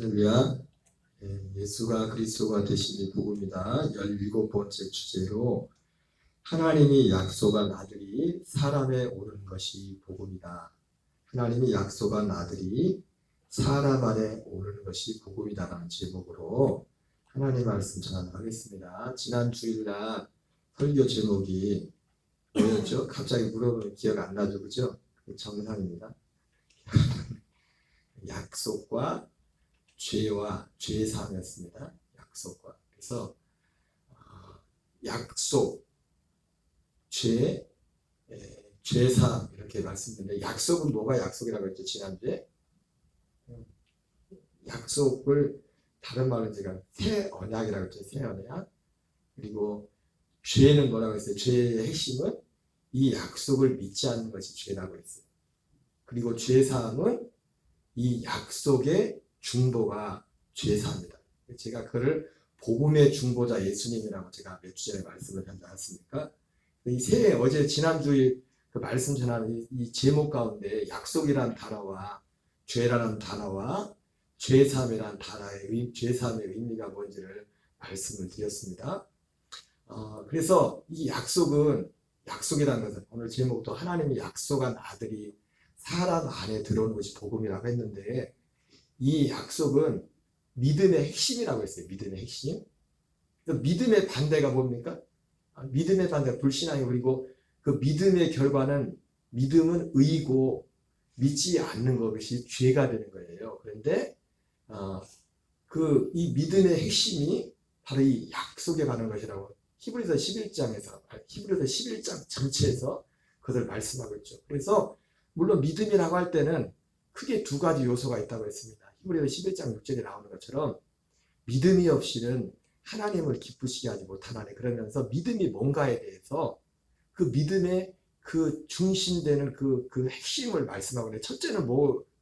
할렐루야. 예수가 그리스도가 되시니 복음이다. 17번째 주제로 하나님이 약속한 아들이 사람에 오는 것이 복음이다. 하나님이 약속한 아들이 사람 안에 오는 것이 복음이다라는 제목으로 하나님 말씀 전하겠습니다. 지난 주일날 설교 제목이 뭐였죠? 갑자기 물어보면 기억 안 나죠, 그죠? 정상입니다. 약속과 죄와 죄사함이었습니다. 약속과. 그래서 약속, 죄, 죄사함 이렇게 말씀드렸는데, 약속은 뭐가 약속이라고 했죠? 지난주에 약속을 다른 말로 제가 새 언약이라고 했죠. 새 언약. 그리고 죄는 뭐라고 했어요? 죄의 핵심은 이 약속을 믿지 않는 것이 죄라고 했어요. 그리고 죄사함은 이 약속의 중보가 죄사입니다. 제가 그를 복음의 중보자 예수님이라고 제가 몇 주 전에 말씀을 하지 않았습니까? 어제 지난주에 그 말씀 전하는 이 제목 가운데 약속이라는 단어와 죄라는 단어와 죄사함이라는 단어의 죄사함의 의미가 뭔지를 말씀을 드렸습니다. 그래서 이 약속이라는 것은 오늘 제목도 하나님이 약속한 아들이 사람 안에 들어오는 것이 복음이라고 했는데, 이 약속은 믿음의 핵심이라고 했어요. 믿음의 핵심. 믿음의 반대가 뭡니까? 믿음의 반대가 불신앙이고, 그리고 그 믿음의 결과는 믿음은 의고 믿지 않는 것이 죄가 되는 거예요. 그런데 이 믿음의 핵심이 바로 이 약속에 관한 것이라고 히브리서 11장 전체에서 그것을 말씀하고 있죠. 그래서 물론 믿음이라고 할 때는 크게 두 가지 요소가 있다고 했습니다. 히브리서 11장 6절에 나오는 것처럼 믿음이 없이는 하나님을 기쁘시게 하지 못하나니, 그러면서 믿음이 뭔가에 대해서 그 믿음의 그 중심되는 그 핵심을 말씀하고 있는데, 첫째는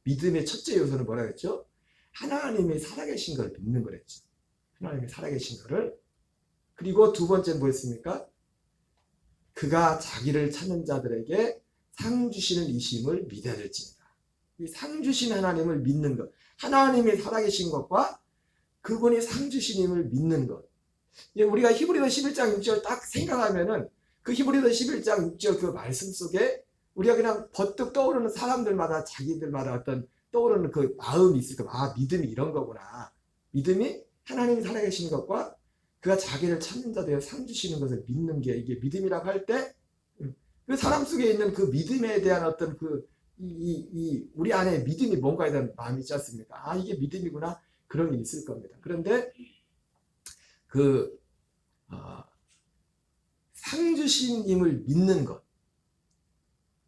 믿음의 첫째 요소는 뭐라 했죠? 하나님이 살아계신 걸 믿는 거랬죠. 하나님이 살아계신 거를. 그리고 두 번째는 뭐였습니까? 그가 자기를 찾는 자들에게 상 주시는 이심을 믿어야 될지니라. 이 상 주신 하나님을 믿는 것, 하나님이 살아계신 것과 그분이 상 주시님을 믿는 것. 우리가 히브리서 11장 6절 딱 생각하면은 그 히브리서 11장 6절 그 말씀 속에 우리가 그냥 버뜩 떠오르는 사람들마다 자기들마다 어떤 떠오르는 그 마음이 있을 겁니다. 믿음이 이런 거구나. 믿음이 하나님이 살아계신 것과 그가 자기를 찾는 자들에게 상 주시는 것을 믿는 게 이게 믿음이라고 할 때, 그 사람 속에 있는 그 믿음에 대한 어떤 우리 안에 믿음이 뭔가에 대한 마음이 있지 않습니까? 이게 믿음이구나. 그런 게 있을 겁니다. 그런데 상 주신님을 믿는 것,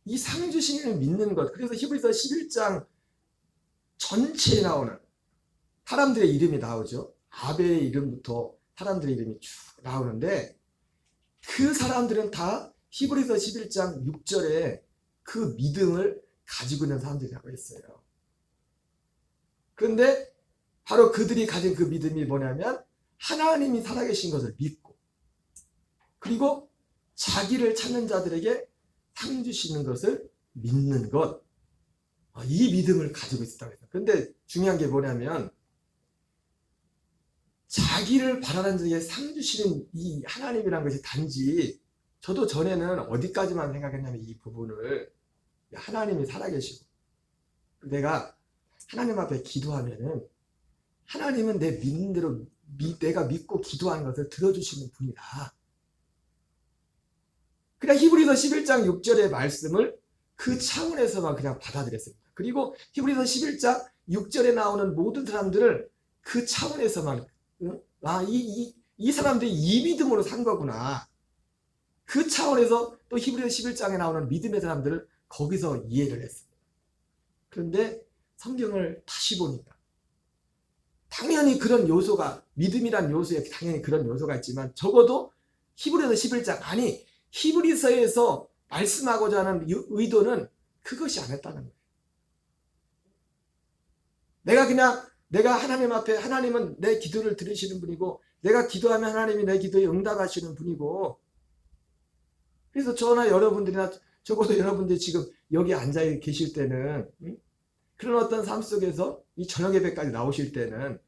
이 상 주신님을 믿는 것, 그래서 히브리서 11장 전체에 나오는 사람들의 이름이 나오죠. 아벨의 이름부터 사람들의 이름이 쭉 나오는데, 그 사람들은 다 히브리서 11장 6절에 그 믿음을 가지고 있는 사람들이라고 했어요. 그런데 바로 그들이 가진 그 믿음이 뭐냐면 하나님이 살아계신 것을 믿고, 그리고 자기를 찾는 자들에게 상 주시는 것을 믿는 것, 이 믿음을 가지고 있었다고 했어요. 그런데 중요한 게 뭐냐면 자기를 바라는 자에게 상 주시는 이 하나님이라는 것이 단지, 저도 전에는 어디까지만 생각했냐면 이 부분을, 하나님이 살아계시고 내가 하나님 앞에 기도하면은 하나님은 내 믿는 대로 내가 믿고 기도하는 것을 들어주시는 분이다. 그냥 히브리서 11장 6절의 말씀을 그 차원에서만 그냥 받아들였습니다. 그리고 히브리서 11장 6절에 나오는 모든 사람들을 그 차원에서만, 이 사람들이 이 믿음으로 산 거구나. 그 차원에서 또 히브리서 11장에 나오는 믿음의 사람들을 거기서 이해를 했습니다. 그런데 성경을 다시 보니까 당연히 그런 요소가, 믿음이란 요소에 당연히 그런 요소가 있지만, 적어도 히브리서 11장, 히브리서에서 말씀하고자 하는 의도는 그것이 아니었다는 거예요. 내가 하나님 앞에, 하나님은 내 기도를 들으시는 분이고, 내가 기도하면 하나님이 내 기도에 응답하시는 분이고, 그래서 저나 여러분들이나 적어도 여러분들이 지금 여기 앉아 계실 때는 그런 어떤 삶 속에서 이 저녁 예배까지 나오실 때는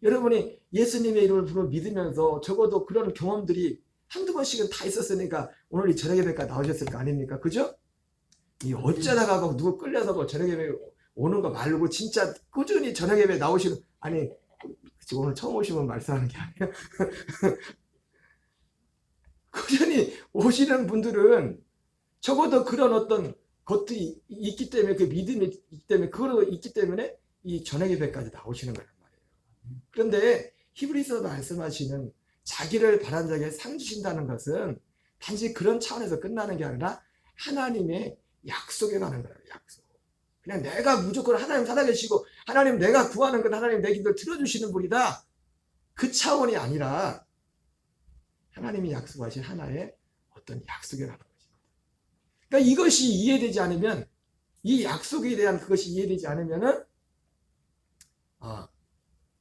여러분이 예수님의 이름을 부르 믿으면서 적어도 그런 경험들이 한두 번씩은 다 있었으니까 오늘 이 저녁 예배까지 나오셨을 거 아닙니까? 그죠? 이 어쩌다가 막 누구 끌려서 뭐 저녁 예배 오는 거 말고 진짜 꾸준히 저녁 예배 나오시는, 아니 오늘 처음 오시면 말씀하는 게 아니라 꾸준히 오시는 분들은 적어도 그런 어떤 것들이 있기 때문에, 그 믿음이 있기 때문에, 그거 있기 때문에 이 저녁 예배까지 나오시는 거란 말이에요. 그런데 히브리서 말씀하시는 자기를 바란 자에게 상 주신다는 것은 단지 그런 차원에서 끝나는 게 아니라 하나님의 약속에 관한 거예요. 약속. 그냥 내가 무조건 하나님 살아계시고 하나님 내가 구하는 건 하나님 내 기도를 들어주시는 분이다, 그 차원이 아니라 하나님이 약속하신 하나의 어떤 약속에 관한 것입니다. 그러니까 이것이 이해되지 않으면, 이 약속에 대한 그것이 이해되지 않으면은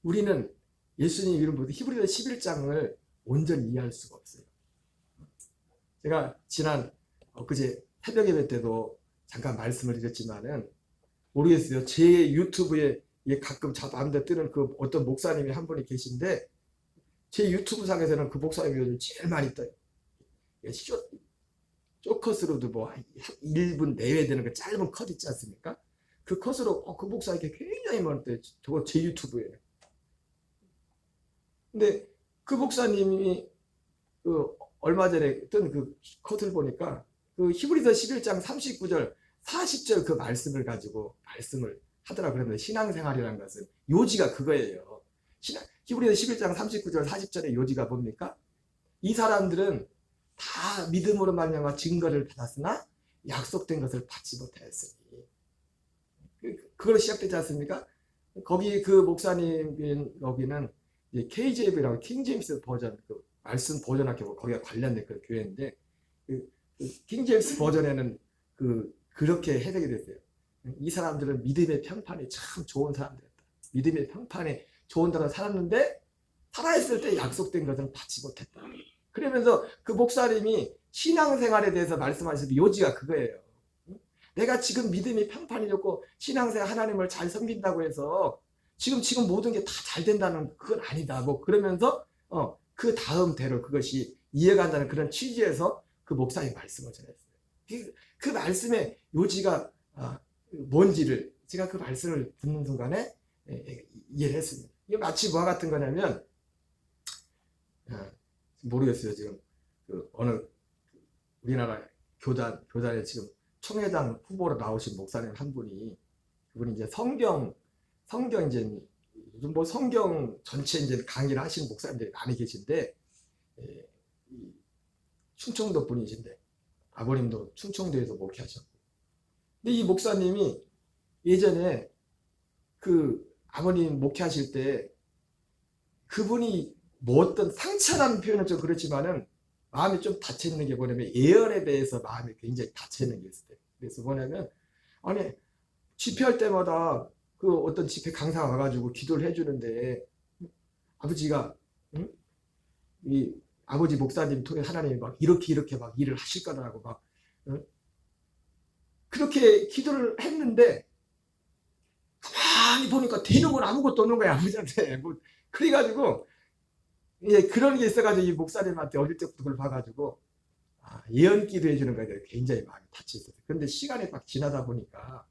우리는 예수님 이름부터 히브리서 11장을 온전히 이해할 수가 없어요. 제가 지난 그제 새벽 예배 때도 잠깐 말씀을 드렸지만은 모르겠어요. 제 유튜브에 가끔 저 마음대로 뜨는 그 어떤 목사님이 한 분이 계신데, 제 유튜브 상에서는 그 목사님이 요즘 제일 많이 떠요. 쇼컷으로도 뭐 1분 내외 되는 그 짧은 컷 있지 않습니까? 그 컷으로 그 목사님께 굉장히 많이 떠요. 저거 제 유튜브에. 근데 그 목사님이 그 얼마 전에 뜬 그 컷을 보니까 그 히브리서 11장 39절 40절 그 말씀을 가지고 말씀을 하더라. 그러면 신앙생활이라는 것은 요지가 그거예요. 히브리서 11장 39절 40절의 요지가 뭡니까? 이 사람들은 다 믿음으로 말미암아 증거를 받았으나 약속된 것을 받지 못하였으니, 그걸로 시작되지 않습니까? 거기 그 목사님 여기는 KJV라고 킹 제임스 버전, 그 말씀 버전학교, 거기가 관련된 그 교회인데, 킹 제임스 버전에는 그렇게 해석이 됐어요. 이 사람들은 믿음의 평판이 참 좋은 사람들이었다. 믿음의 평판이 좋은 데로 살았는데 살아있을 때 약속된 것을 받지 못했다. 그러면서 그 목사님이 신앙생활에 대해서 말씀하시는 요지가 그거예요. 내가 지금 믿음이 평판이 좋고 신앙생활 하나님을 잘 섬긴다고 해서 지금 모든 게 다 잘 된다는 그건 아니다. 뭐 그러면서 그 다음 대로 그것이 이해간다는 그런 취지에서 그 목사님 말씀을 전했어요. 그 말씀의 요지가 뭔지를 제가 그 말씀을 듣는 순간에 이해를 했습니다. 이게 마치 뭐와 같은 거냐면, 모르겠어요. 지금 어느 우리나라 교단에 지금 총회장 후보로 나오신 목사님 한 분이, 그분이 이제 성경 이제 요즘 뭐 성경 전체 이제 강의를 하시는 목사님들이 많이 계신데, 충청도 분이신데 아버님도 충청도에서 목회하셨고, 근데 이 목사님이 예전에 그 아버님 목회하실 때 그분이 뭐 어떤 상처라는 표현은 좀 그렇지만은 마음이 좀 닫혀 있는 게 뭐냐면, 예언에 대해서 마음이 굉장히 닫혀 있는 게 있어요. 그래서 뭐냐면, 아니 집회할 때마다 그 어떤 집회 강사가 와가지고 기도를 해주는데 아버지가 이 아버지 목사님 통해 하나님이 막 이렇게 막 일을 하실 거라고 막 그렇게 기도를 했는데 가만히 보니까 되는 건 아무것도 없는 거야, 아버지한테. 뭐 그래가지고 그런 게 있어가지고 이 목사님한테 어릴 때부터 그걸 봐가지고 예언 기도해 주는 거에 대해 굉장히 많이 닫혀 있었어요. 그런데 시간이 막 지나다 보니까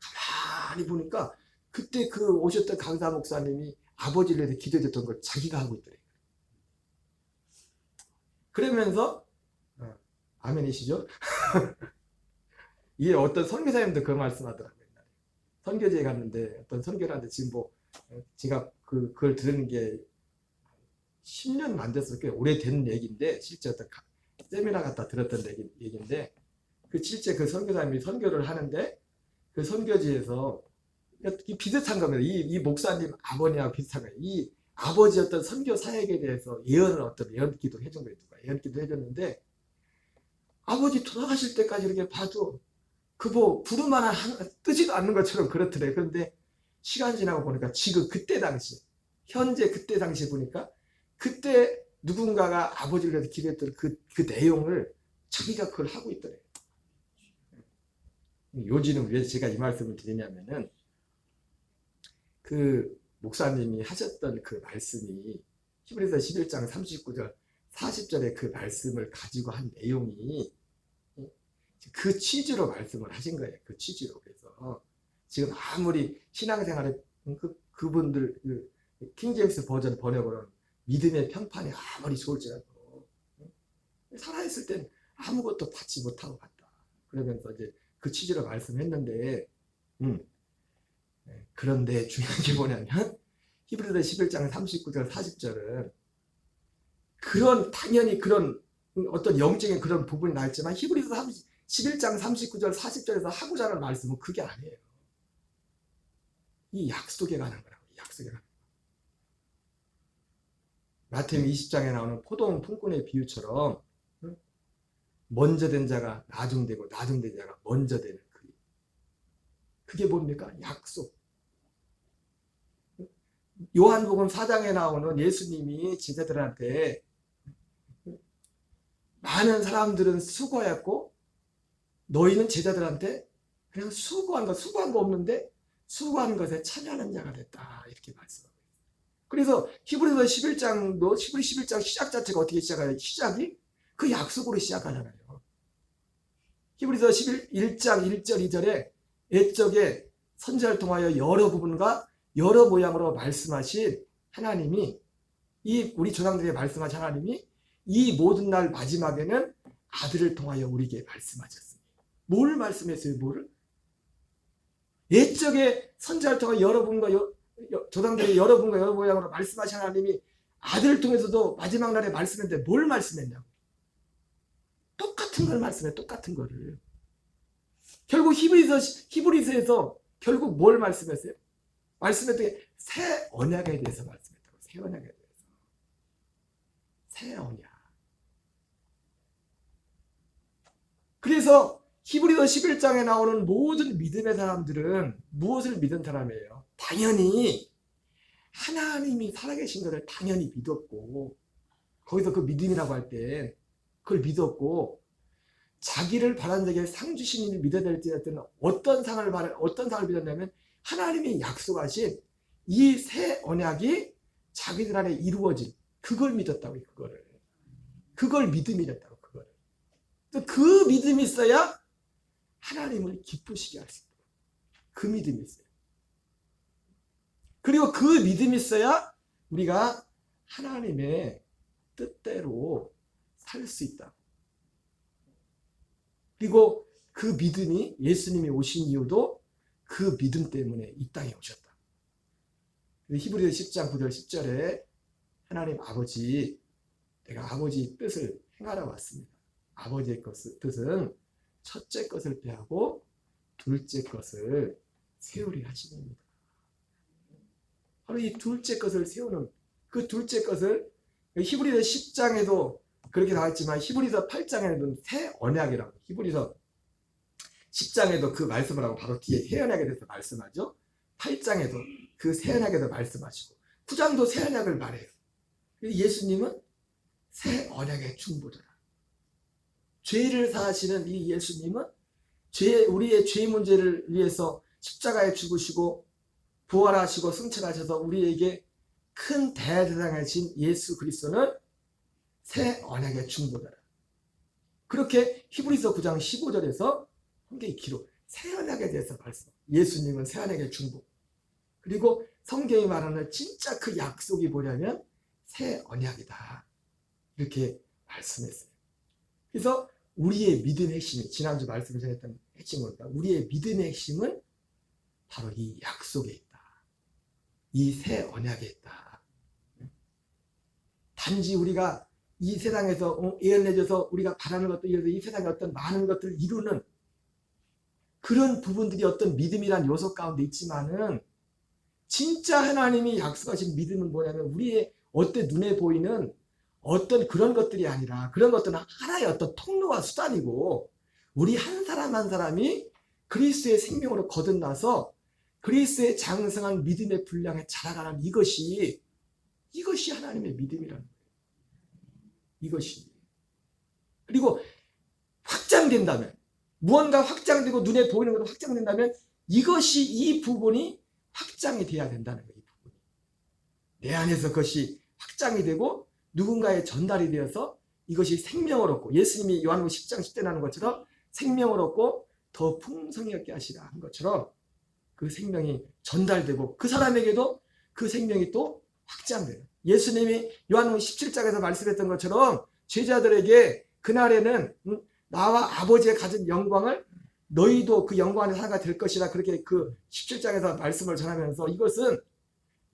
가만히 보니까 그때 그 오셨던 강사 목사님이 아버지를 위해서 기도했던 걸 자기가 하고 있더래요. 그러면서 아멘이시죠? 이게 어떤 선교사님도 그 말씀하더라고요. 선교지에 갔는데 어떤 선교를 하는데, 지금 뭐 제가 그걸 들은 게 10년 안 됐어요. 꽤 오래된 얘기인데, 실제 어떤 세미나 갔다 들었던 얘기인데, 실제 그 선교사님이 선교를 하는데 그 선교지에서 비슷한 겁니다. 이 목사님 아버님하고 비슷한 거예요. 이 아버지 어떤 선교 사역에 대해서 예언 기도 해준 거예요. 예언 기도 해줬는데, 아버지 돌아가실 때까지 이렇게 봐도 뭐 부름 하나 뜨지도 않는 것처럼 그렇더래요. 그런데 시간 지나고 보니까 지금 그때 당시 보니까 그때 누군가가 아버지를 위해서 기도했던 그 내용을 자기가 그걸 하고 있더래요. 요지는 왜 제가 이 말씀을 드리냐면은, 그 목사님이 하셨던 그 말씀이 히브리서 11장 39절 40절의 그 말씀을 가지고 한 내용이 그 취지로 말씀을 하신 거예요. 그 취지로. 그래서 지금 아무리 신앙생활에 그분들 킹제임스 버전 번역으로는 믿음의 평판이 아무리 좋을지라도 살아있을 땐 아무것도 받지 못하고 갔다. 그러면서 이제 그 취지로 말씀했는데 그런데 중요한 게 뭐냐면 히브리서 11장 39절 40절은 그런 당연히 그런 어떤 영적인 그런 부분이 나있지만 히브리서 11장 39절 40절에서 하고자 하는 말씀은 그게 아니에요. 이 약속에 관한 거라고. 약속에 관한 거. 마태복음 20장에 나오는 포도원 품꾼의 비유처럼 먼저 된 자가 나중되고 나중된 자가 먼저 되는 그게 뭡니까? 약속. 요한복음 4장에 나오는 예수님이 제자들한테 많은 사람들은 수고했고 너희는 제자들한테 그냥 수고한 거 없는데 수고하는 것에 참여하는 자가 됐다. 이렇게 말씀하고 있어요. 그래서 히브리서 11장도 히브리 11장 시작 자체가 어떻게 시작해요? 시작이 그 약속으로 시작하잖아요. 히브리서 11장 1절 2절에 옛적에 선지자를 통하여 여러 부분과 여러 모양으로 말씀하신 하나님이 우리 조상들에게 말씀하신 하나님이 이 모든 날 마지막에는 아들을 통하여 우리에게 말씀하셨습니다. 뭘 말씀했어요? 뭐를? 옛적에 선지자를 통하여 여러분과 조상들이 여러분과 여러 모양으로 말씀하신 하나님이 아들을 통해서도 마지막 날에 말씀했는데 뭘 말씀했냐고. 똑같은 걸 말씀해. 똑같은 거를. 결국 히브리서에서 결국 뭘 말씀했어요? 말씀했던 게 새 언약에 대해서 말씀했다고. 새 언약에 대해서. 새 언약. 그래서 히브리서 11장에 나오는 모든 믿음의 사람들은 무엇을 믿은 사람이에요? 당연히 하나님이 살아계신 것을 당연히 믿었고 거기서 그 믿음이라고 할 때 그걸 믿었고 자기를 바라는 자에게 상 주신 이를 믿어야 될 때는 어떤 상을 믿었냐면 하나님이 약속하신 이 새 언약이 자기들 안에 이루어진 그걸 믿었다고요. 그걸 믿음이랬다고. 그 믿음이 있어야 하나님을 기쁘시게 할 수 있다. 그 믿음이 있어요. 그리고 그 믿음이 있어야 우리가 하나님의 뜻대로 살 수 있다. 그리고 그 믿음이 예수님이 오신 이유도 그 믿음 때문에 이 땅에 오셨다. 히브리서 10장 9절 10절에 하나님 아버지, 내가 아버지 뜻을 행하러 왔습니다. 아버지의 뜻은 첫째 것을 폐하고 둘째 것을 세우리 하시는입니다. 바로 이 둘째 것을 세우는 그 둘째 것을 히브리서 10장에도 그렇게 나왔지만 히브리서 8장에는 새 언약이라고 히브리서 10장에도 그 말씀을 하고 바로 뒤에 새 언약에 대해서 말씀하죠. 8장에도 그 새 언약에 대해서 말씀하시고 9장도 새 언약을 말해요. 예수님은 새 언약의 중보자라. 죄를 사하시는 이 예수님은 우리의 죄 문제를 위해서 십자가에 죽으시고 부활하시고 승천하셔서 우리에게 큰 대제사장이신 예수 그리스도는 새 언약의 중보자라. 그렇게 히브리서 9장 15절에서 성경의 기록, 새 언약에 대해서 말씀. 예수님은 새 언약의 중보. 그리고 성경이 말하는 진짜 그 약속이 뭐냐면 새 언약이다. 이렇게 말씀했어요. 그래서 우리의 믿음의 핵심이 지난주 말씀을 전했던 핵심은 우리의 믿음의 핵심은 바로 이 약속에 있다. 이 새 언약에 있다. 단지 우리가 이 세상에서 예언해줘서 우리가 바라는 것들 이래서 이 세상에 어떤 많은 것들을 이루는 그런 부분들이 어떤 믿음이란 요소 가운데 있지만은 진짜 하나님이 약속하신 믿음은 뭐냐면 우리의 어떤 눈에 보이는 어떤 그런 것들이 아니라 그런 것들은 하나의 어떤 통로와 수단이고 우리 한 사람 한 사람이 그리스도의 생명으로 거듭나서 그리스도의 장성한 믿음의 분량에 자라가는 이것이 하나님의 믿음이라는 거예요. 이것이. 그리고 확장된다면 무언가 확장되고 눈에 보이는 것도 확장된다면 이 부분이 확장이 돼야 된다는 거예요. 이 부분이. 내 안에서 그것이 확장이 되고 누군가에 전달이 되어서 이것이 생명을 얻고 예수님이 요한복음 10장 10대 나는 것처럼 생명을 얻고 더 풍성히 얻게 하시라 한 것처럼 그 생명이 전달되고 그 사람에게도 그 생명이 또 확장돼요. 예수님이 요한복음 17장에서 말씀했던 것처럼 제자들에게 그날에는 나와 아버지의 가진 영광을 너희도 그 영광 안에 살아가 될 것이라 그렇게 그 17장에서 말씀을 전하면서 이것은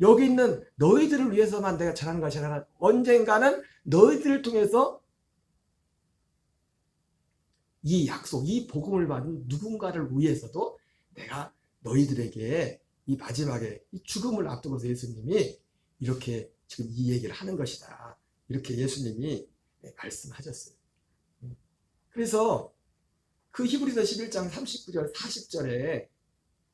여기 있는 너희들을 위해서만 내가 전하는 것이 아니라 언젠가는 너희들을 통해서 이 약속, 이 복음을 받은 누군가를 위해서도 내가 너희들에게 이 마지막에 이 죽음을 앞두고서 예수님이 이렇게 지금 이 얘기를 하는 것이다. 이렇게 예수님이 말씀하셨어요. 그래서 그 히브리서 11장 39절 40절에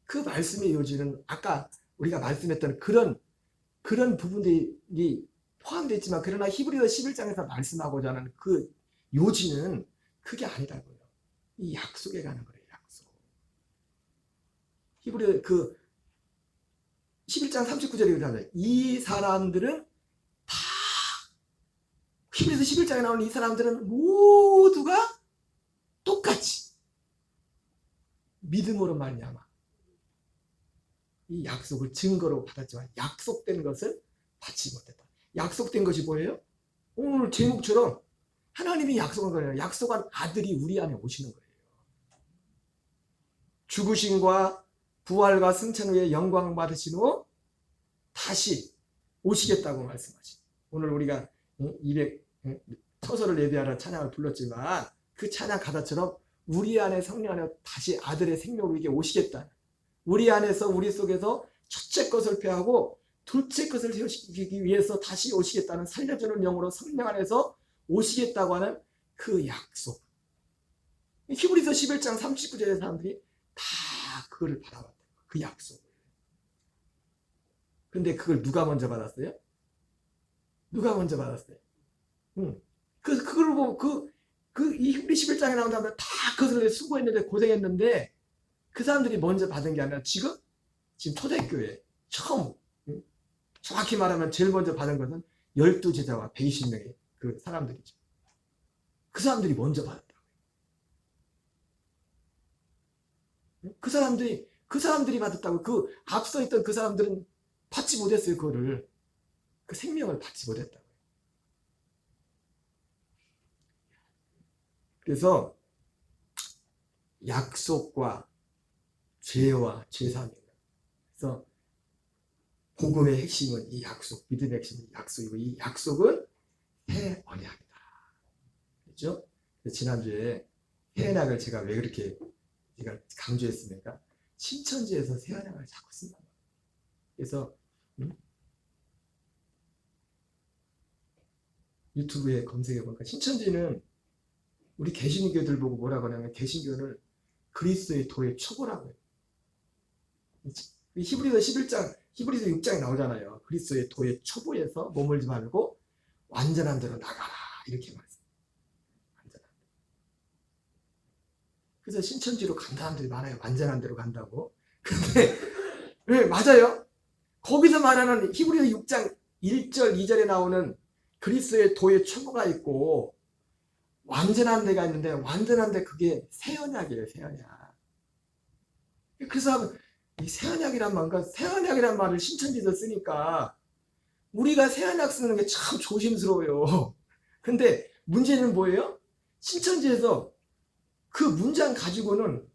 그 말씀의 요지는 아까 우리가 말씀했던 그런 부분들이 포함되어 있지만 그러나 히브리서 11장에서 말씀하고자 하는 그 요지는 그게 아니라고요. 이 약속에 가는 거예요. 약속. 히브리서 그 11장 39절에 그러잖아요. 이 사람들은 다 히브리서 11장에 나오는 이 사람들은 모두가 똑같이 믿음으로 말미암아 이 약속을 증거로 받았지만 약속된 것을 받지 못했다. 약속된 것이 뭐예요? 오늘 제목처럼 하나님이 약속한 거예요. 약속한 아들이 우리 안에 오시는 거예요. 죽으심과 부활과 승천 후에 영광 받으신 후 다시 오시겠다고 말씀하시. 오늘 우리가 200 처소를 예배하러 찬양을 불렀지만 그 찬양 가사처럼 우리 안에 성령 안에 다시 아들의 생명으로 이게 오시겠다. 우리 안에서 우리 속에서 첫째 것을 폐하고 둘째 것을 세우시기 위해서 다시 오시겠다는 살려주는 영으로 성령 안에서 오시겠다고 하는 그 약속. 히브리서 11장 39절의 사람들이 다 그거를 받아봤다. 그 약속을. 근데 그걸 누가 먼저 받았어요? 누가 먼저 받았어요? 그걸 보고 이 히브리 11장에 나온 다음에 다 그것을 수고했는데 고생했는데 그 사람들이 먼저 받은 게 아니라 지금 초대교회 처음 정확히 말하면 제일 먼저 받은 것은 12제자와 120명의 그 사람들이죠. 그 사람들이 먼저 받았다. 그 사람들이 받았다고. 그 앞서 있던 그 사람들은 받지 못했어요. 그거를. 그 생명을 받지 못했다고. 그래서 약속과 죄와 죄사함입니다. 그래서 복음의 핵심은 이 약속, 믿음의 핵심은 약속이고 이 약속은 새 언약이다. 그렇죠? 지난주에 새 언약을 제가 왜 그렇게 제가 강조했습니까? 신천지에서 새 언약을 자꾸 쓴단 말이에요. 그래서 유튜브에 검색해 보니까 신천지는 우리 개신교들 보고 뭐라고 하냐면 개신교를 그리스도의 도의 초보라고 해요. 히브리서 11장, 히브리서 6장에 나오잖아요. 그리스도의 도의 초보에서 머물지 말고 완전한 대로 나가라. 이렇게 말씀해요. 완전한 대로. 그래서 신천지로 간 사람들이 많아요. 완전한 대로 간다고. 근데 네, 맞아요. 거기서 말하는 히브리서 6장 1절, 2절에 나오는 그리스도의 도의 초보가 있고 완전한 데가 있는데 완전한 데 그게 새 언약이에요. 새 언약. 그래서 이 새 언약이란 말과 새 언약이란 말을 신천지에서 쓰니까 우리가 새 언약 쓰는 게 참 조심스러워요. 근데 문제는 뭐예요? 신천지에서 그 문장 가지고는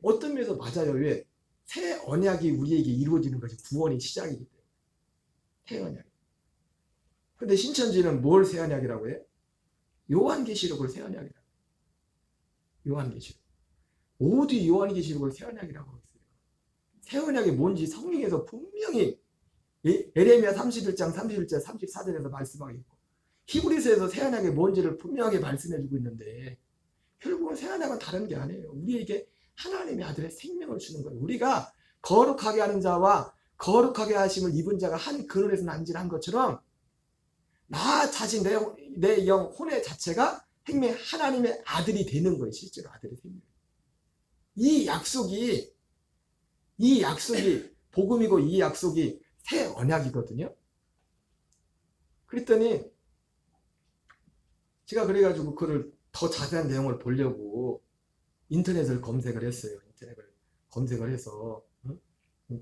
어떤 면에서 맞아요. 왜? 새 언약이 우리에게 이루어지는 것이 구원의 시작이기 때문에. 새 언약. 근데 신천지는 뭘 새 언약이라고 해요? 요한계시록을 새 언약이라고. 요한계시록. 모두 요한계시록을 새 언약이라고 했어요. 새 언약이 뭔지 성경에서 분명히 에레미야 31장 31절 34절에서 말씀하고 있고 히브리서에서 새 언약이 뭔지를 분명하게 말씀해주고 있는데 결국은 새 언약은 다른 게 아니에요. 우리에게 하나님의 아들의 생명을 주는 거예요. 우리가 거룩하게 하는 자와 거룩하게 하심을 입은 자가 한 근원에서 난지를 것처럼 나 자신 내 영 혼의 자체가 생명 하나님의 아들이 되는 거예요. 실제로 아들의 생명. 이 약속이 복음이고 이 약속이 새 언약이거든요. 그랬더니 제가 그래가지고 그걸 더 자세한 내용을 보려고 인터넷을 검색을 했어요. 인터넷을 검색을 해서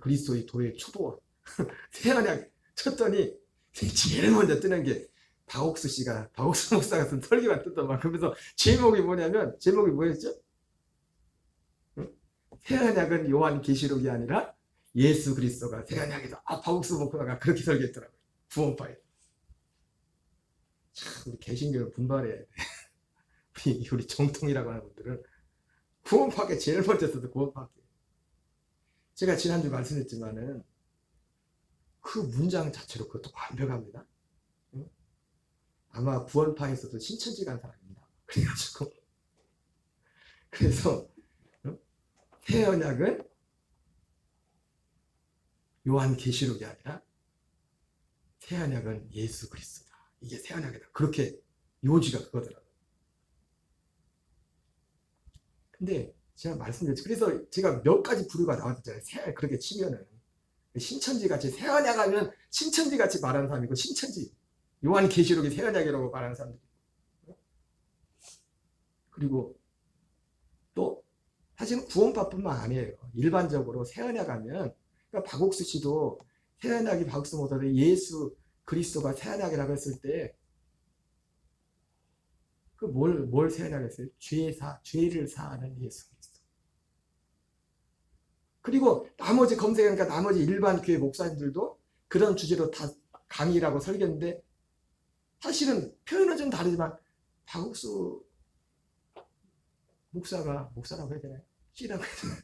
그리스도의 도의 초보와 새 언약 쳤더니 제일 먼저 뜨는 게 박옥수 목사가 쓴 설교가 뜨더만. 그러면서 제목이 뭐였죠? 새 언약은 요한 계시록이 아니라 예수 그리스도가 새 언약이다. 박옥수 목사가 그렇게 설교했더라고요. 구원파에. 참 우리 개신교를 분발해야 돼. 우리 정통이라고 하는 분들은 구원파에 제일 먼저 써도 구원파에. 제가 지난주 말씀했지만은 그 문장 자체로 그것도 완벽합니다. 아마 구원파에서도 신천지 간 사람입니다. 그래가지고 그래서 새 언약은 요한 계시록이 아니라 새 언약은 예수 그리스도다. 이게 새 언약이다. 그렇게 요지가 그거더라고요. 근데 제가 말씀드렸죠. 그래서 제가 몇 가지 부류가 나왔잖아요. 그렇게 치면은 신천지 같이 새 언약 하면 신천지 같이 말하는 사람이고, 신천지 요한 계시록이 새 언약이라고 말하는 사람들. 그리고 또 사실은 구원파뿐만 아니에요. 일반적으로 새 언약 하면, 그러니까 박옥수 씨도 새 언약이 박옥수 목사도 예수 그리스도가 새 언약이라고 했을 때 그 뭘 새 언약 했어요? 죄를 사하는 예수 그리스도. 그리고 나머지 검색하니까 나머지 일반 교회 목사님들도 그런 주제로 다 강의라고 설교했는데, 사실은 표현은 좀 다르지만 박옥수 목사라고 해야 되나요? 씨라고 해야 되나요?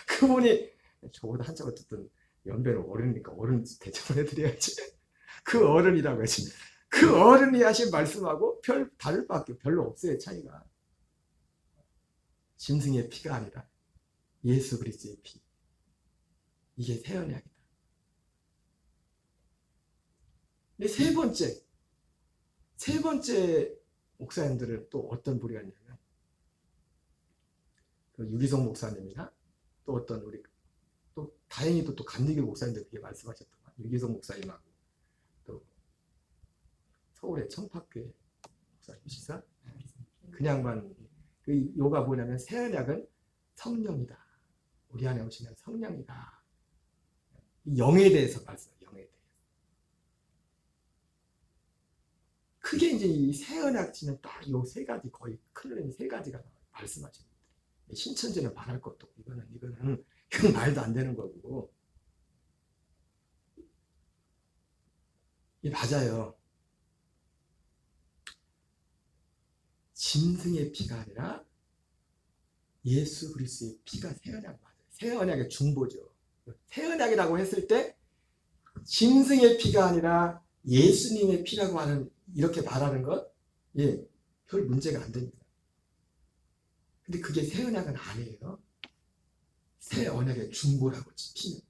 그분이 저보다 한참 어쨌든 연배는 어른이니까 어른 대접을 해드려야지. 그 어른이라고 해야지. 그 어른이 하신 말씀하고 다를 밖에 별로 없어요. 차이가. 짐승의 피가 아니라 예수 그리스도의 피. 이게 새 언약이다. 근데 세 번째 목사님들은 또 어떤 부류가 있냐면, 그 유기성 목사님이나 또 어떤 우리 또 다행히도 또 감리교 목사님들 그렇게 말씀하셨더만. 유기성 목사님하고 또 서울의 청파교회 목사님이시사 그냥만 그 요가 뭐냐면 새 언약은 성령이다. 우리 안에 오시는 성령이다. 영에 대해서 말씀해요. 영에 대해서. 크게 이제 이 새 언약 치면 딱 요 세 가지, 거의 큰 세 가지가 말씀하시는 거예요. 신천지는 말할 것도 없고 이거는 말도 안 되는 거고. 이 맞아요. 짐승의 피가 아니라 예수 그리스도의 피가 새 언약 맞아요. 새 언약의 중보죠. 새 언약이라고 했을 때 짐승의 피가 아니라 예수님의 피라고 하는, 이렇게 말하는 것, 별 문제가 안 됩니다. 근데 그게 새 언약은 아니에요. 새 언약의 중보라고 피는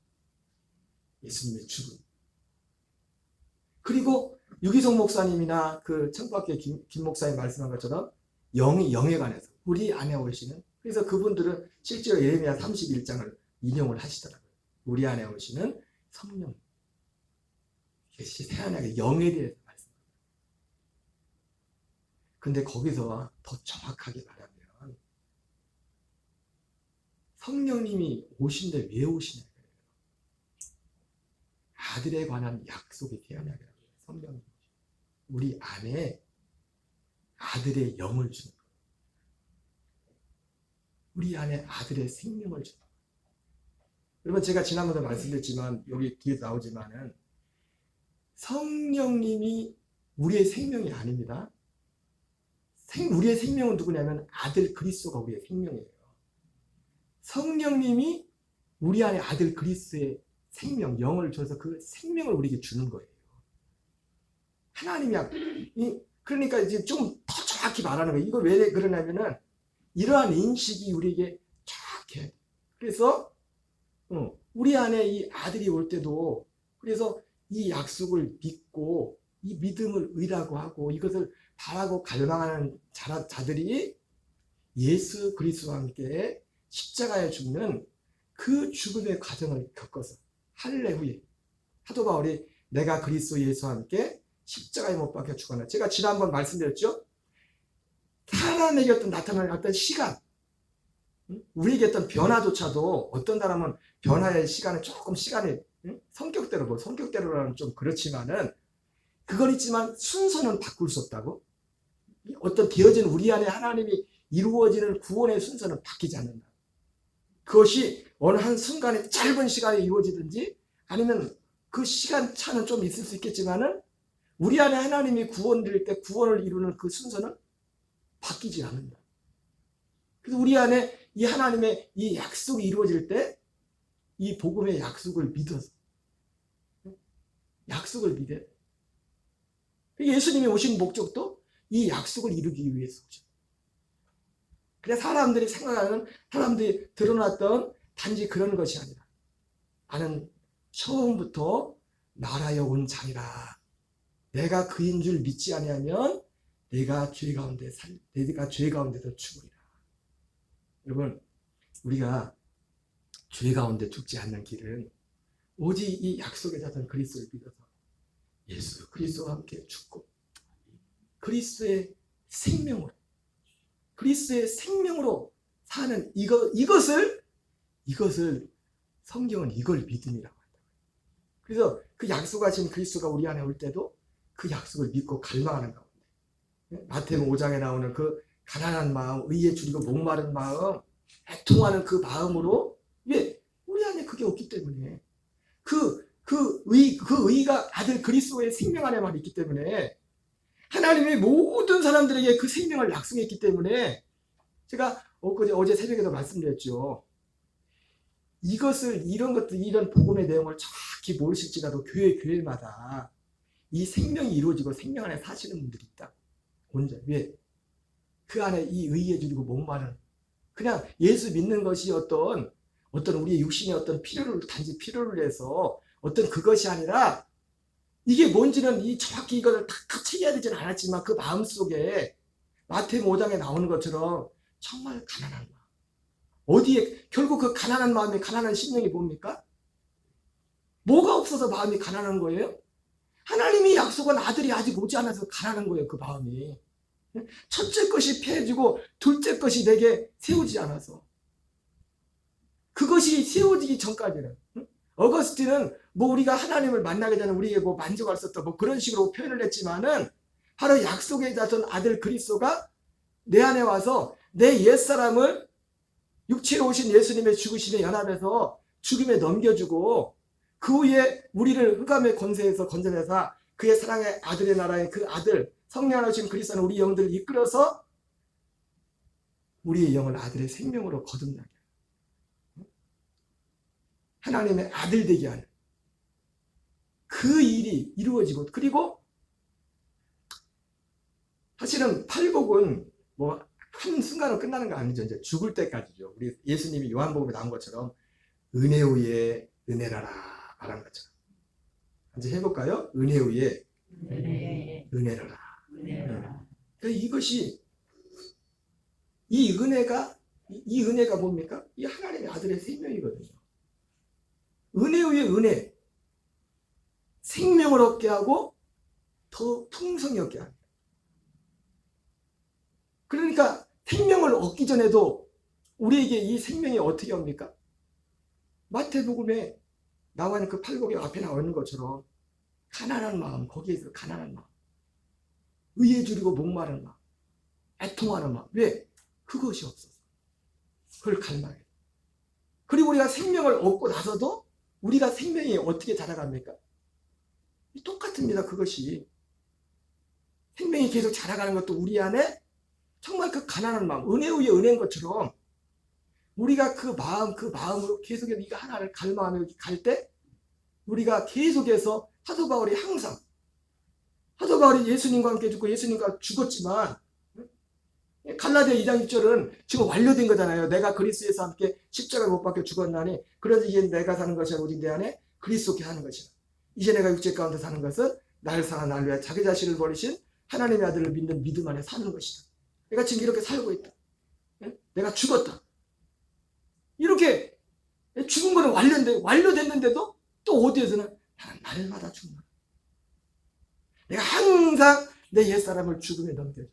예수님의 죽음. 그리고 유기성 목사님이나 그 청파교회 김 목사님 말씀한 것처럼 영에 관해서 우리 안에 오시는, 그래서 그분들은 실제로 예레미야 31장을 인용을 하시더라고요. 우리 안에 오시는 성령. 이것이 새 언약의 영에 대해서 말씀합니다. 근데 거기서 더 정확하게 말하면 성령님이 오신데 왜 오시냐. 아들에 관한 약속이 새 언약이라고 해요. 성령님. 우리 안에 아들의 영을 주는 거예요. 우리 안에 아들의 생명을 주는 거예요. 여러분, 제가 지난번에 말씀드렸지만 여기 뒤에 나오지만은 성령님이 우리의 생명이 아닙니다. 우리의 생명은 누구냐면 아들 그리스도가 우리의 생명이에요. 성령님이 우리 안에 아들 그리스도의 생명, 영을 줘서 그 생명을 우리에게 주는 거예요. 하나님이, 그러니까 이제 좀 더 정확히 말하는 거예요. 이거 왜 그러냐면은 이러한 인식이 우리에게 정확해. 그래서 우리 안에 이 아들이 올 때도, 그래서 이 약속을 믿고 이 믿음을 의라고 하고 이것을 바라고 갈망하는 자들이 예수 그리스도와 함께 십자가에 죽는 그 죽음의 과정을 겪어서 할례 후에 사도 바울이 내가 그리스도 예수와 함께 십자가에 못 박혀 죽었나. 제가 지난번 말씀드렸죠. 사람에게 어떤 나타나는 어떤 시간, 우리에게 어떤 변화조차도 어떤 사람은 변화의 시간은 조금 시간이 성격대로는 좀 그렇지만은 그건 있지만 순서는 바꿀 수 없다고. 어떤 되어진 우리 안에 하나님이 이루어지는 구원의 순서는 바뀌지 않는다. 그것이 어느 한 순간에 짧은 시간에 이루어지든지 아니면 그 시간 차는 좀 있을 수 있겠지만은 우리 안에 하나님이 구원드릴 때 구원을 이루는 그 순서는 바뀌지 않는다. 그래서 우리 안에 이 하나님의 이 약속이 이루어질 때 이 복음의 약속을 믿어서 약속을 믿어야 돼. 예수님이 오신 목적도 이 약속을 이루기 위해서 오죠. 그래서 사람들이 생각하는, 사람들이 드러났던 단지 그런 것이 아니라 나는 처음부터 나라에 온 자이라. 내가 그인 줄 믿지 아니하면 내가 죄 가운데서 죽으리라. 여러분, 우리가 죄 가운데 죽지 않는 길은 오직 이 약속에 잡힌 그리스도를 믿어서 예수 그리스도와 함께 죽고 그리스도의 생명으로 사는 이것을 성경은 이걸 믿음이라고 한다. 그래서 그 약속하신 그리스도가 우리 안에 올 때도 그 약속을 믿고 갈망하는 가운데 마태복음 5장에 나오는 그 가난한 마음, 의에 줄이고 목마른 마음, 애통하는 그 마음으로, 왜? 우리 안에 그게 없기 때문에 그 의가 아들 그리스도의 생명 안에만 있기 때문에 하나님이 모든 사람들에게 그 생명을 약속했기 때문에 제가 어제 새벽에도 말씀드렸죠. 이런 복음의 내용을 정확히 모르실지라도 교회마다 이 생명이 이루어지고 생명 안에 사시는 분들이 있다. 혼자. 왜? 그 안에 이 의에 줄이고 목마른, 그냥 예수 믿는 것이 어떤 우리의 육신의 어떤 단지 필요를 해서 어떤 그것이 아니라 이게 뭔지는 정확히 이거를 탁탁 챙겨야 되지는 않았지만 그 마음속에 마태복음 5장에 나오는 것처럼 정말 가난한 마음. 어디에 결국 그 가난한 마음이, 가난한 심령이 뭡니까? 뭐가 없어서 마음이 가난한 거예요? 하나님이 약속한 아들이 아직 오지 않아서 가난한 거예요. 그 마음이. 첫째 것이 패해지고 둘째 것이 내게 세우지 않아서. 그것이 세워지기 전까지는. 어거스틴은 우리가 하나님을 만나게 되는 우리에게 만족할 수 없다 그런 식으로 표현을 했지만은 바로 약속에 잡힌 아들 그리스도가 내 안에 와서 내 옛사람을 육체로 오신 예수님의 죽으심에 연합해서 죽임에 넘겨주고 그 후에 우리를 흑암의 권세에서 건져내서 그의 사랑의 아들의 나라의 그 아들 성령 안에 오신 그리스도는 우리 영들을 이끌어서 우리의 영을 아들의 생명으로 거듭나게 하나님의 아들 되게 하는 그 일이 이루어지고, 그리고 사실은 팔복은 한 순간으로 끝나는 거 아니죠. 이제 죽을 때까지죠. 우리 예수님이 요한복음에 나온 것처럼 은혜 위에 은혜라라 말한 것처럼. 이제 해볼까요? 은혜 위에 은혜라라. 이것이 이 은혜가 뭡니까? 이 하나님의 아들의 생명이거든요. 은혜 위에 은혜, 생명을 얻게 하고 더 풍성히 얻게 합니다. 그러니까 생명을 얻기 전에도 우리에게 이 생명이 어떻게 옵니까? 마태복음에 나와 있는 그 팔복의 앞에 나와 있는 것처럼 가난한 마음, 거기에서 가난한 마음, 의에 줄이고 목마른 마음, 애통하는 마음. 왜? 그것이 없어서 그걸 갈망해. 그리고 우리가 생명을 얻고 나서도 우리가 생명이 어떻게 자라갑니까? 똑같습니다. 그것이 생명이 계속 자라가는 것도 우리 안에 정말 그 가난한 마음, 은혜 위에 은혜인 것처럼 우리가 그 마음으로 계속해서 이거 하나를 갈망하며 갈 때 우리가 계속해서 사도 바울이 예수님과 함께 죽고 예수님과 죽었지만 갈라디아 2장 6절은 지금 완료된 거잖아요. 내가 그리스도에서 함께 십자가에 못 박혀 죽었나니 그래서 이제 내가 사는 것이 아니라 오직 내 안에 그리스도께 하는 것이다. 이제 내가 육체 가운데 사는 것은 나를 사랑한 나를 위하여 자기 자신을 버리신 하나님의 아들을 믿는 믿음 안에 사는 것이다. 내가 지금 이렇게 살고 있다. 내가 죽었다. 이렇게 죽은 거는 완료됐는데도 또 어디에서는 나는 날마다 죽노라. 내가 항상 내 옛사람을 죽음에 넘겨줘.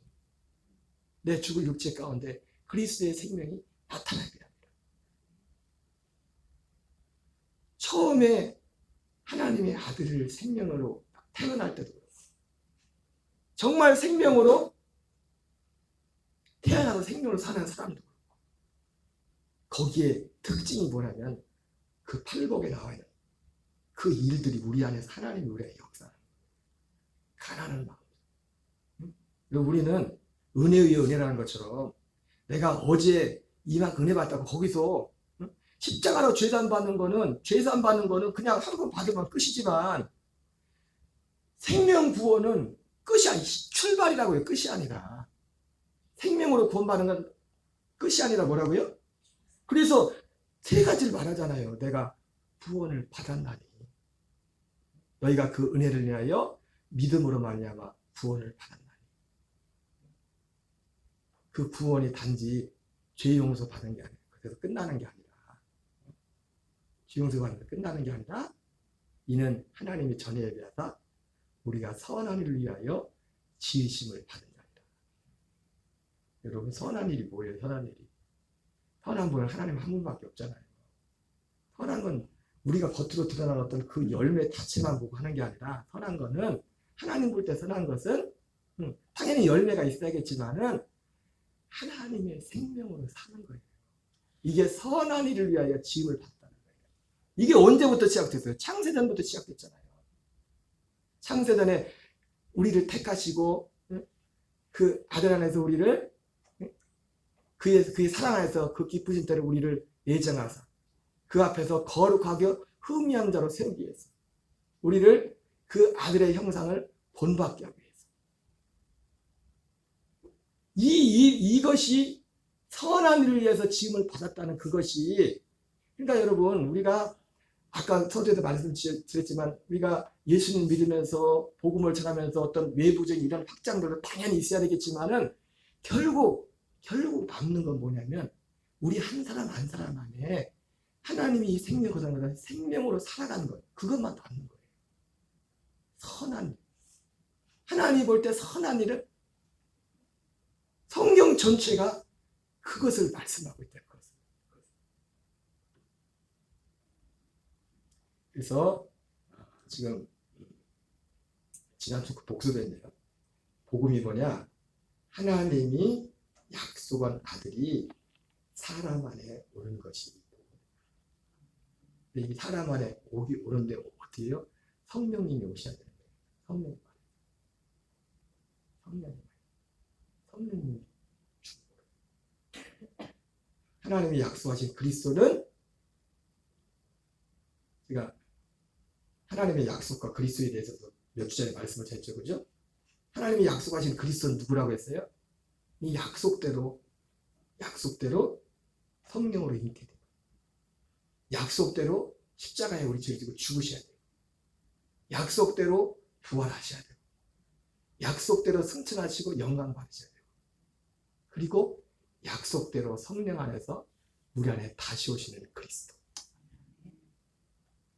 내 죽을 육체 가운데 그리스도의 생명이 나타나야 합니다. 처음에 하나님의 아들을 생명으로 태어날 때도 그렇고 정말 생명으로 태어나고 생명으로 사는 사람도 그렇고 거기에 특징이 뭐냐면 그 팔복에 나와 있는 그 일들이 우리 안에서 하나님이 우리의 역사하는 가난한 마음. 우리는 은혜 위에 은혜라는 것처럼 내가 어제 이만큼 은혜 받다고 거기서 십자가로 죄산 받는 거는 그냥 한 번 받으면 끝이지만 생명 구원은 끝이 아니 출발이라고요. 끝이 아니라 생명으로 구원받는 건 끝이 아니라 뭐라고요? 그래서 세 가지를 말하잖아요. 내가 구원을 받았나니 너희가 그 은혜를 인하여 믿음으로 말미암아 구원을 받았나니 그 구원이 단지 죄 용서 받은 게 아니라 그래서 끝나는 게 아니라 죄 용서 받는 게 끝나는 게 아니라 이는 하나님이 전에 예비하사 우리가 선한 일을 위하여 지으심을 받은 자이다. 여러분 선한 일이 뭐예요? 선한 일이 선한 분은 하나님 한 분밖에 없잖아요. 선한 건 우리가 겉으로 드러나는 어떤 그 열매 자체만 보고 하는 게 아니라 선한 거는 하나님 볼 때 선한 것은 당연히 열매가 있어야겠지만은 하나님의 생명으로 사는 거예요. 이게 선한 일을 위하여 지음을 받았다는 거예요. 이게 언제부터 시작됐어요? 창세전부터 시작됐잖아요. 창세전에 우리를 택하시고 그 아들 안에서 우리를 그의 사랑 안에서 그 기쁘신 때를 우리를 예정하사 그 앞에서 거룩하게 흠이한 자로 세우기 위해서 우리를 그 아들의 형상을 본받게 하기 위해서 이것이 선한 일을 위해서 지음을 받았다는 그것이 그러니까 여러분 우리가 아까 서두에도 말씀드렸지만 우리가 예수님 믿으면서 복음을 전하면서 어떤 외부적인 이런 확장들도 당연히 있어야 되겠지만은 결국 남는 건 뭐냐면 우리 한 사람 한 사람 안에 하나님이 이 생명을 거둬서 생명으로 살아가는 것 그것만 남는 거예요. 선한 일. 하나님이 볼 때 선한 일은 성경 전체가 그것을 말씀하고 있다는 것입니다. 그래서 지금 지난 주 복습했네요. 복음이 뭐냐? 하나님이 약속한 아들이 사람 안에 오는 것이 이 사람 안에 오는데 어떻게 해요? 성령님이 오셔야 되는 거예요. 성령님이 하나님이 약속하신 그리스도는 제가 하나님의 약속과 그리스도에 대해서 몇 주 전에 말씀을 드렸죠. 그죠? 하나님이 약속하신 그리스도는 누구라고 했어요? 이 약속대로 성령으로 잉태돼요. 약속대로 십자가에 우리 죄를 지고 죽으셔야 돼요. 약속대로 부활하셔야 돼요. 약속대로 승천하시고 영광 받으셔야 돼요. 그리고 약속대로 성령 안에서 우리 안에 다시 오시는 그리스도.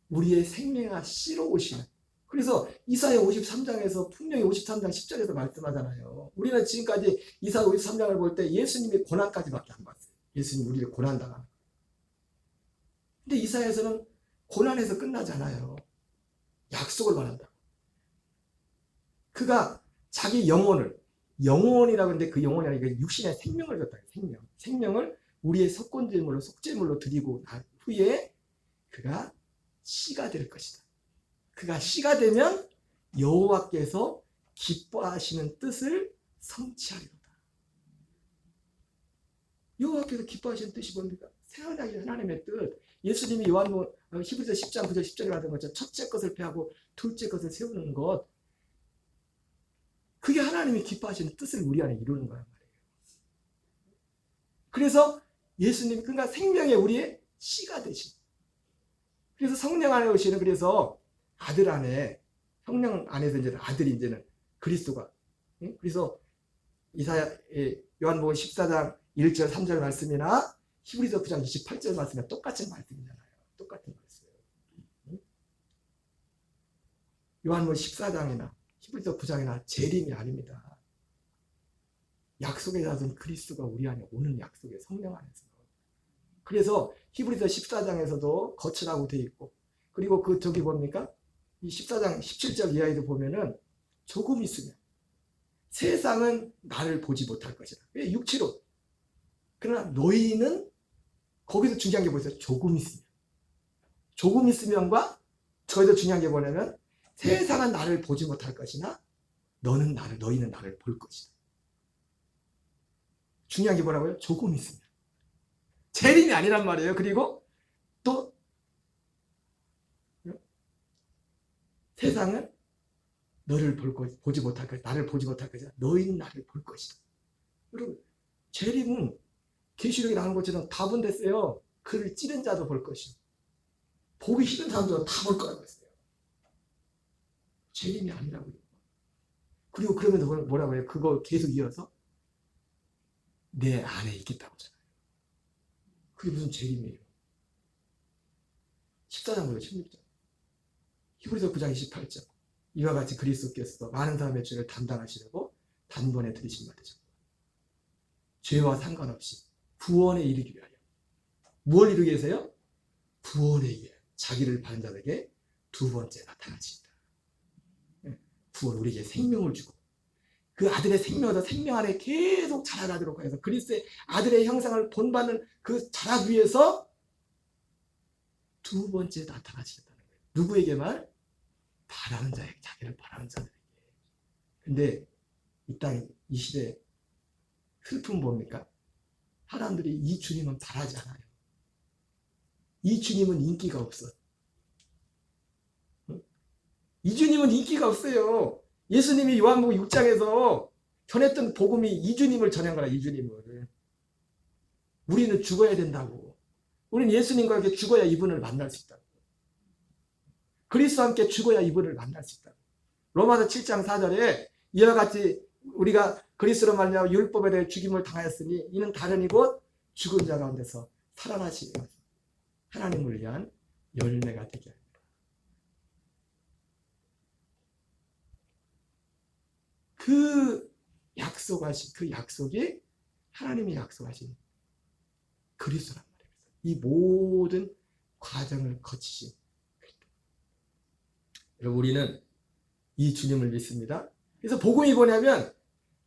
우리의 생명아 씨로 오시는. 그래서 이사야 53장에서 분명히 53장 10절에서 말씀하잖아요. 우리는 지금까지 이사야 53장을 볼 때 예수님의 고난까지밖에 안 봤어요. 예수님 우리를 고난당하는 거예요. 근데 이사야에서는 고난에서 끝나지 않아요. 약속을 말한다. 그가 자기 영혼이라고 하는데 그 영혼이 아니라 육신의 생명을 줬다. 생명을 우리의 속죄물로 드리고 난 후에 그가 씨가 될 것이다. 그가 씨가 되면 여호와께서 기뻐하시는 뜻을 성취하리로다. 여호와께서 기뻐하시는 뜻이 뭡니까? 새언약의 하나님의 뜻. 예수님이 히브리서 10장 9절 10절에 말한 것처럼 첫째 것을 폐하고 둘째 것을 세우는 것. 그게 하나님이 기뻐하시는 뜻을 우리 안에 이루는 거란 말이에요. 그래서 예수님 그러니까 생명의 우리의 씨가 되신. 그래서 성령 안에 오시는 그래서 아들 안에 성령 안에서 이제 아들이 이제는 그리스도가. 그래서 요한복음 14장 1절 3절 말씀이나 히브리서 9장 28절 말씀이 똑같은 말씀이잖아요. 똑같은 말씀. 요한복음 14장이나 히브리서 9장이나 재림이 아닙니다. 약속의 자손 그리스도가 우리 안에 오는 약속의 성령 안에서. 그래서 히브리서 14장에서도 거치라고 되어 있고, 그리고 그 저기 뭡니까? 이 14장 17절 이하에도 보면은 조금 있으면 세상은 나를 보지 못할 것이다. 왜? 육체로. 그러나 너희는, 거기서 중요한 게 뭐였어요? 조금 있으면. 조금 있으면과 저희도 중요한 게 뭐냐면 세상은 나를 보지 못할 것이나 너희는 나를 볼 것이다. 중요한 게 뭐라고요? 조금 있으면. 재림이 아니란 말이에요. 그리고 또 세상은 너를 보지 못할 것이다. 나를 보지 못할 것이다. 너희는 나를 볼 것이다. 여러분, 재림은 계시록에 나오는 것처럼 다 본댔어요. 그를 찌른 자도 볼 것이고 보기 싫은 사람들은 다 볼 거라고 했어요. 재림이 아니라고요. 그리고 그러면서 뭐라고 해요? 그거 계속 이어서 내 안에 있겠다고 하잖아요. 그게 무슨 재림이에요? 14장부터 16장. 히브리서 9장 28절. 이와 같이 그리스도께서 많은 사람의 죄를 담당하시려고 단번에 들이신 바 되셨고 죄와 상관없이 구원에 이르기 위하여. 무엇을 이루기 위해서요? 구원에 의해 자기를 바른 자들에게 두 번째 나타나신다. 구원, 우리에게 생명을 주고 그 아들의 생명에서 생명 안에 계속 자라가도록 해서 그리스도의 아들의 형상을 본받는 그 자라기 위해서 두 번째 나타나시겠다는 거예요. 누구에게만? 바라는 자에게, 자기를 바라는 자들에게. 근데 이 땅, 이 시대에 슬픔 뭡니까? 사람들이 이 주님은 바라지 않아요. 이 주님은 인기가 없어. 이 주님은 인기가 없어요. 예수님이 요한복음 6장에서 전했던 복음이 이 주님을 전한 거라, 이 주님을. 우리는 죽어야 된다고. 우리는 예수님과 함께 죽어야 이분을 만날 수 있다고. 그리스도와 함께 죽어야 이분을 만날 수 있다고. 로마서 7장 4절에 이와 같이 우리가 그리스도로 말미암아 율법에 대해 죽임을 당하였으니 이는 다른 이곳 죽은 자 가운데서 살아나시며 하나님을 위한 열매가 되게 합니다. 그 약속이 하나님이 약속하신 그리스도란 말이에요. 이 모든 과정을 거치신 그리스도. 여러분, 우리는 이 주님을 믿습니다. 그래서 복음이 뭐냐면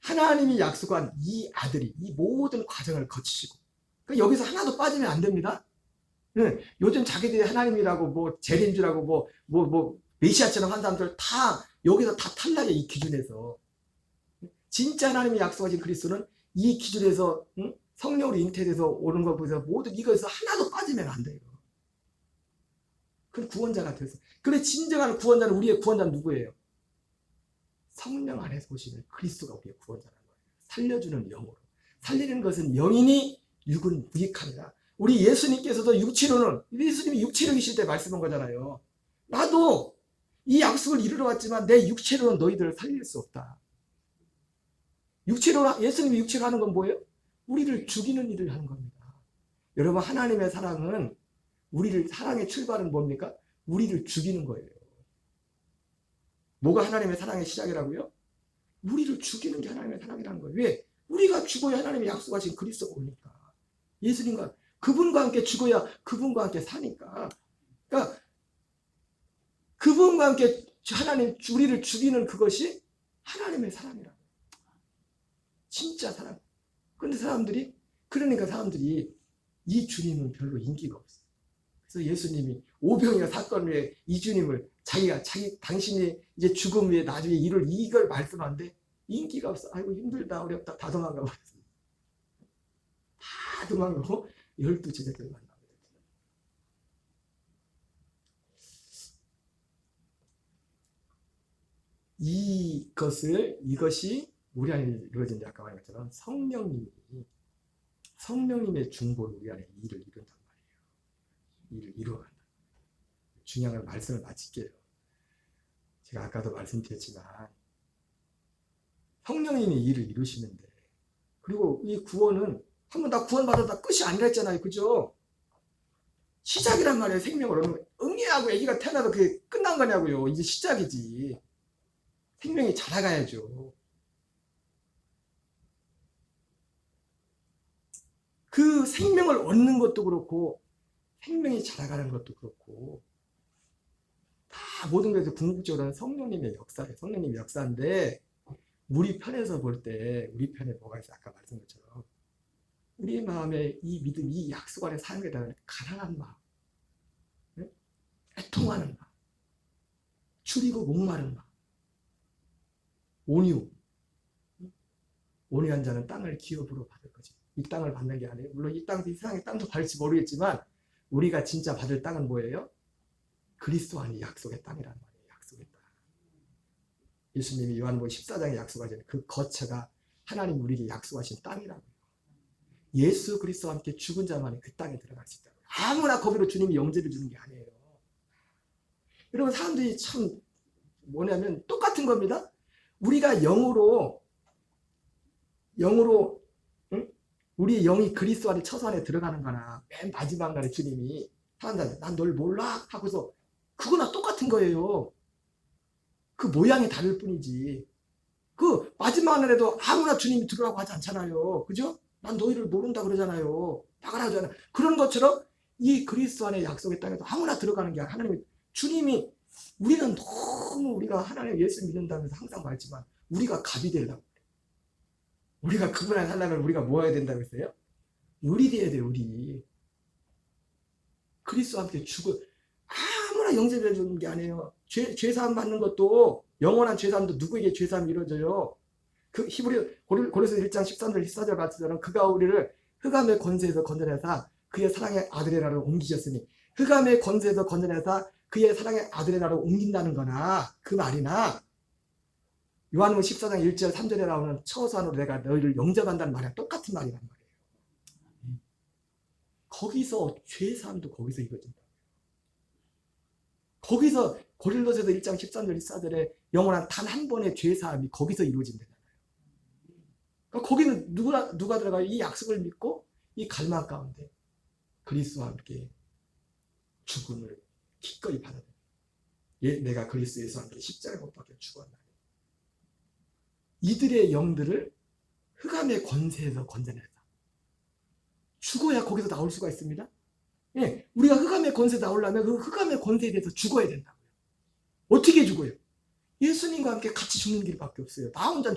하나님이 약속한 이 아들이 이 모든 과정을 거치시고, 그러니까 여기서 하나도 빠지면 안 됩니다. 요즘 자기들이 하나님이라고 뭐 재림주라고 뭐 메시아처럼 한 사람들 다 여기서 다 탈락해. 이 기준에서 진짜 하나님이 약속하신 그리스도는 이 기준에서 성령으로 잉태돼서 오는 거 보세요. 모든 이거에서 하나도 빠지면 안 돼요. 그럼 구원자가 돼서. 그래, 진정한 구원자는, 우리의 구원자는 누구예요? 성령 안에서 오시는 그리스도가 우리의 구원자라는 거예요. 살려주는 영으로. 살리는 것은 영이니 육은 무익합니다. 우리 예수님께서도 육체로는, 예수님이 육체로 계실 때 말씀한 거잖아요. 나도 이 약속을 이루러 왔지만 내 육체로는 너희들을 살릴 수 없다. 예수님이 육체로 하는 건 뭐예요? 우리를 죽이는 일을 하는 겁니다. 여러분, 하나님의 사랑은, 사랑의 출발은 뭡니까? 우리를 죽이는 거예요. 뭐가 하나님의 사랑의 시작이라고요? 우리를 죽이는 게 하나님의 사랑이라는 거예요. 왜? 우리가 죽어야 하나님이 약속하신 그리스도가 오니까. 예수님과, 그분과 함께 죽어야 그분과 함께 사니까. 그러니까 그분과 함께 우리를 죽이는 그것이 하나님의 사랑이라고. 진짜 사랑. 그런데 그러니까 사람들이 이 주님은 별로 인기가 없어요. 그래서 예수님이 오병이어 사건 후에 이 주님을 당신이 이제 죽음 후에 나중에 이걸 말씀하는데 인기가 없어. 아이고, 힘들다, 어렵다. 다 도망가 버렸어요. 다 도망가고 12 제자들을 만나게 됐어요. 이것이 우리 안에 이루어진, 아까 말한 것처럼 성령님의 중보로 우리 안에 일을 이룬단 말이에요. 일을 이루어간다. 중요한 말씀을 마칠게요. 제가 아까도 말씀드렸지만 성령님이 일을 이루시는데, 그리고 이 구원은 한번 다 구원받았다 끝이 아니라 했잖아요. 그죠? 시작이란 말이에요. 생명을 응애하고 아기가 태어나서 그 끝난 거냐고요. 이제 시작이지. 생명이 자라가야죠. 그 생명을 얻는 것도 그렇고 생명이 자라가는 것도 그렇고 다 모든 것에서 궁극적으로는 성령님의 역사예요. 성령님의 역사인데 우리 편에서 볼 때 우리 편에 뭐가 있어요? 아까 말씀한 것처럼 우리 마음에 이 믿음, 이 약속 안에 사는 게 다 가난한 마음, 네? 애통하는 마음, 줄이고 목마른 마음, 온유, 온유한 자는 땅을 기업으로 받을 거지. 이 땅을 받는 게 아니에요. 물론 이 땅도 이 세상의 땅도 받을지 모르겠지만 우리가 진짜 받을 땅은 뭐예요? 그리스도 안의 약속의 땅이란 말이에요. 약속의 땅. 예수님이 요한복음 14장에 약속하신 그 거처가 하나님 우리에게 약속하신 땅이라고요. 예수 그리스도와 함께 죽은 자만이 그 땅에 들어갈 수 있다고요. 아무나 거기로 주님이 영접해 주는 게 아니에요. 여러분 사람들이 참 뭐냐면 똑같은 겁니다. 우리가 영으로 응? 우리 영이 그리스도 안에 처소 안에 들어가는 거나 맨 마지막 날에 주님이 사람들한테 난 널 몰라 하고서 그거나 똑같은 거예요. 그 모양이 다를 뿐이지. 그 마지막 날에도 아무나 주님이 들어가고 하지 않잖아요. 그죠? 난 너희를 모른다 그러잖아요. 나가라 하잖아요. 그런 것처럼 이 그리스도 안에 약속의 땅에도 아무나 들어가는 게 아니라 하나님이 주님이 우리는 너무 우리가 하나님 예수 믿는다면서 항상 말지만 우리가 갑이 되려고 우리가 그분 안에 살려면 우리가 뭐 해야 된다고 했어요? 의리 돼야 돼요. 의리. 그리스도와 함께 죽어 아무나 영접해 주는 게 아니에요. 죄사함 받는 것도 영원한 죄사함도 누구에게 죄사함이 이루어져요? 그 고린도서 1장 13절 14절 같은 그가 우리를 흑암의 권세에서 건져내사 그의 사랑의 아들의 나라로 옮기셨으니 흑암의 권세에서 건져내사 그의 사랑의 아들의 나라로 옮긴다는 거나 그 말이나 요한복음 14장 1절 3절에 나오는 처소안으로 내가 너희를 영접한다는 말이랑 똑같은 말이란 말이에요. 거기서 죄사함도 거기서 이루어진다. 거기서 고린도서에서 1장 13절 14절에 영원한 단 한 번의 죄사함이 거기서 이루어진다잖아요. 그러니까 거기는 누가 들어가요? 이 약속을 믿고 이 갈망 가운데 그리스도와 함께 죽음을 기꺼이 받아들여요. 내가 그리스도 예수와 함께 십자가에 못 박혀 죽었나니 이들의 영들을 흑암의 권세에서 건져내서 죽어야 거기서 나올 수가 있습니다. 예, 우리가 흑암의 권세에 나오려면 그 흑암의 권세에 대해서 죽어야 된다고요. 어떻게 죽어요? 예수님과 함께 같이 죽는 길밖에 없어요. 나 혼자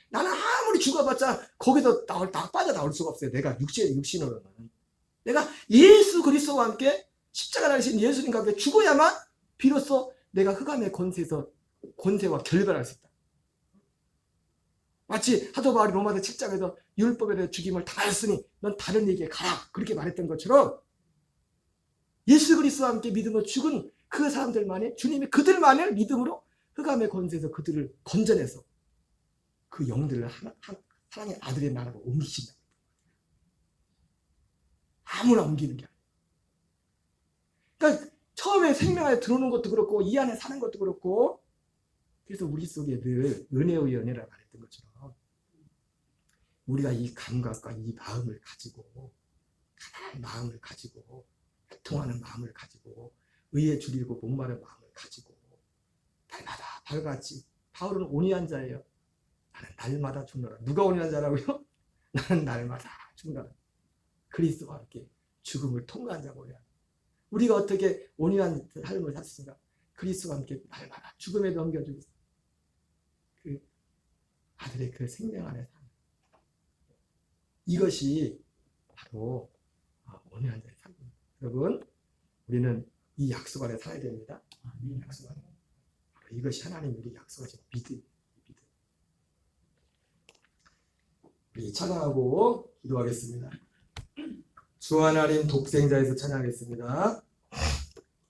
나는 아무리 죽어봤자 거기서 빠져나올 수가 없어요. 내가 육신으로는. 내가 예수 그리스도와 함께 십자가 달리신 예수님과 함께 죽어야만 비로소 내가 흑암의 권세와 결별할 수 있다. 마치 사도 바울이 로마서 7장에서 율법에 대해 죽임을 당하였으니 넌 다른 얘기에 가라 그렇게 말했던 것처럼 예수 그리스도와 함께 믿음으로 죽은 그 사람들만이 주님이 그들만을 믿음으로 흑암의 권세에서 그들을 건져내서 그 영들을 사랑의 아들의 나라로 옮기신다. 아무나 옮기는 게 아니에요. 그러니까 처음에 생명 안에 들어오는 것도 그렇고 이 안에 사는 것도 그렇고 그래서 우리 속에 늘 은혜의 연애라고 말했던 것처럼 우리가 이 감각과 이 마음을 가지고 가난한 마음을 가지고 애통하는 마음을 가지고 의에 줄이고 목마른 마음을 가지고 날마다 발같이 바울은 온유한 자예요. 나는 날마다 죽노라. 누가 온유한 자라고요? 나는 날마다 죽노라. 그리스도와 함께 죽음을 통과한 자고요. 우리가 어떻게 온유한 삶을 살 수 있는가? 그리스도와 함께 날마다 죽음에 넘겨주고 그 아들의 그 생명 안에 사는 이것이 바로 온유한 자의 삶입니다. 여러분 우리는 이 약속 안에 살아야 됩니다. 이 약속 안에 이것이 하나님 우리 약속하신 믿음. 우리 찬양하고 기도하겠습니다. 주 하나님 독생자에서 찬양하겠습니다.